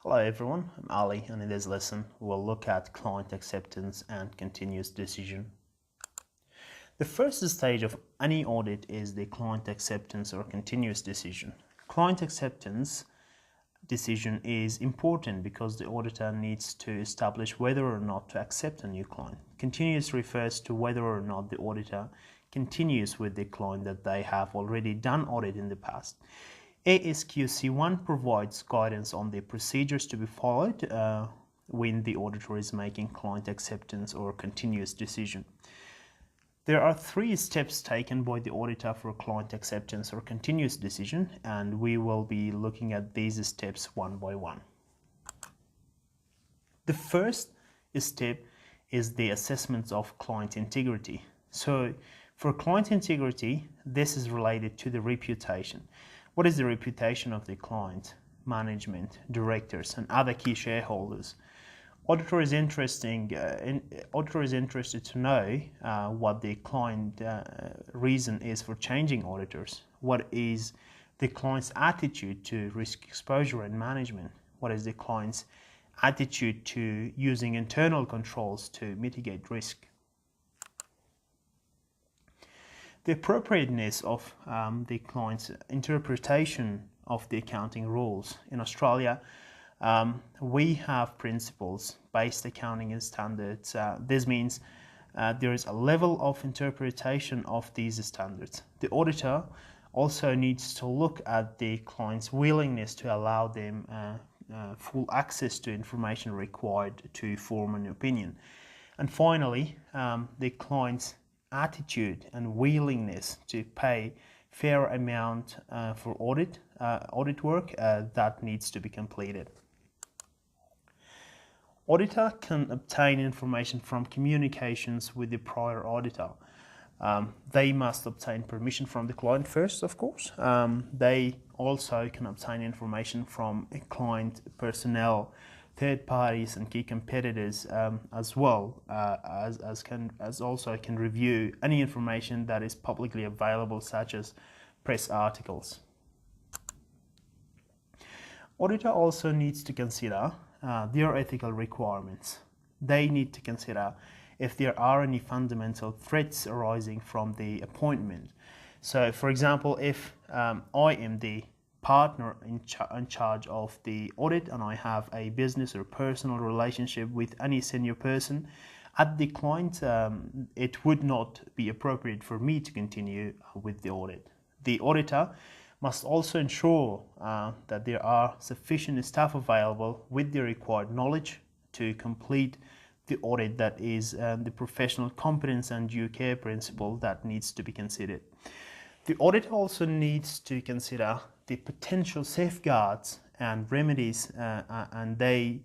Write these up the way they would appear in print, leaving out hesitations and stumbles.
Hello everyone, I'm Ali, and in this lesson we'll look at client acceptance and continuous decision. The first stage of any audit is the client acceptance or continuous decision. Client acceptance decision is important because the auditor needs to establish whether or not to accept a new client. Continuous refers to whether or not the auditor continues with the client that they have already done audit in the past. ACCA 1 provides guidance on the procedures to be followed when the auditor is making client acceptance or continuous decision. There are 3 steps taken by the auditor for client acceptance or continuous decision, and we will be looking at these steps one by one. The first step is the assessment of client integrity. So for client integrity, this is related to the reputation. What is the reputation of the client, management, directors, and other key shareholders? Auditor is interested to know what the client reason is for changing auditors. What is the client's attitude to risk exposure and management? What is the client's attitude to using internal controls to mitigate risk? The appropriateness of the client's interpretation of the accounting rules. In Australia, we have principles-based accounting standards. This means there is a level of interpretation of these standards. The auditor also needs to look at the client's willingness to allow them full access to information required to form an opinion. And finally, the client's attitude and willingness to pay fair amount for audit work that needs to be completed. Auditor can obtain information from communications with the prior auditor. They must obtain permission from the client first, of course. They also can obtain information from client personnel, third parties, and key competitors, as well as also can review any information that is publicly available, such as press articles. Auditor also needs to consider their ethical requirements. They need to consider if there are any fundamental threats arising from the appointment. So, for example, if I am the partner in charge of the audit and I have a business or personal relationship with any senior person at the client, it would not be appropriate for me to continue with the audit. The auditor must also ensure that there are sufficient staff available with the required knowledge to complete the audit. That is the professional competence and due care principle that needs to be considered. The audit also needs to consider the potential safeguards and remedies, and they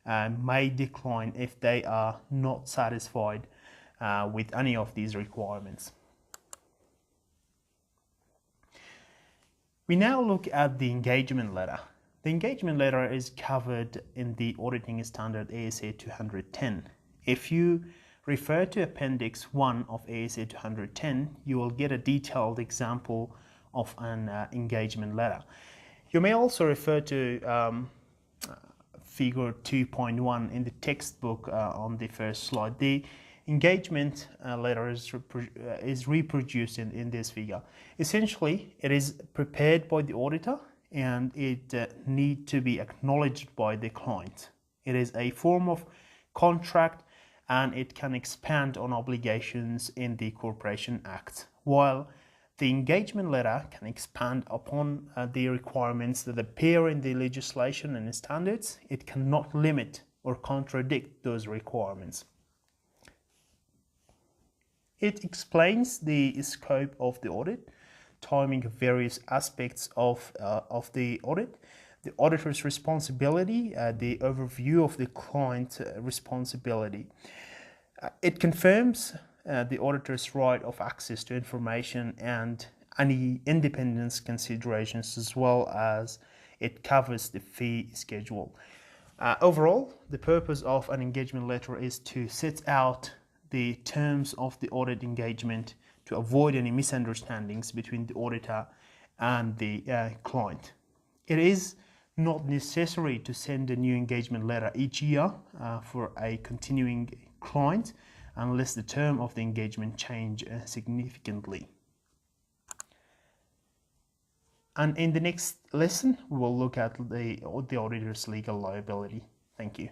may decline if they are not satisfied with any of these requirements. We now look at the engagement letter. The engagement letter is covered in the auditing standard ASA 210. If you refer to Appendix 1 of ASA 210, you will get a detailed example of an engagement letter. You may also refer to figure 2.1 in the textbook on the first slide. The engagement letter is reproduced in this figure. Essentially, it is prepared by the auditor and it needs to be acknowledged by the client. It is a form of contract and it can expand on obligations in the Corporation Act, while the engagement letter can expand upon the requirements that appear in the legislation and standards. It cannot limit or contradict those requirements. It explains the scope of the audit, timing of various aspects of the audit, the auditor's responsibility, the overview of the client responsibility. It confirms the auditor's right of access to information and any independence considerations, as well as it covers the fee schedule. Overall, the purpose of an engagement letter is to set out the terms of the audit engagement to avoid any misunderstandings between the auditor and the client. It is not necessary to send a new engagement letter each year for a continuing client unless the term of the engagement change significantly. And in the next lesson, we will look at the auditor's legal liability. Thank you.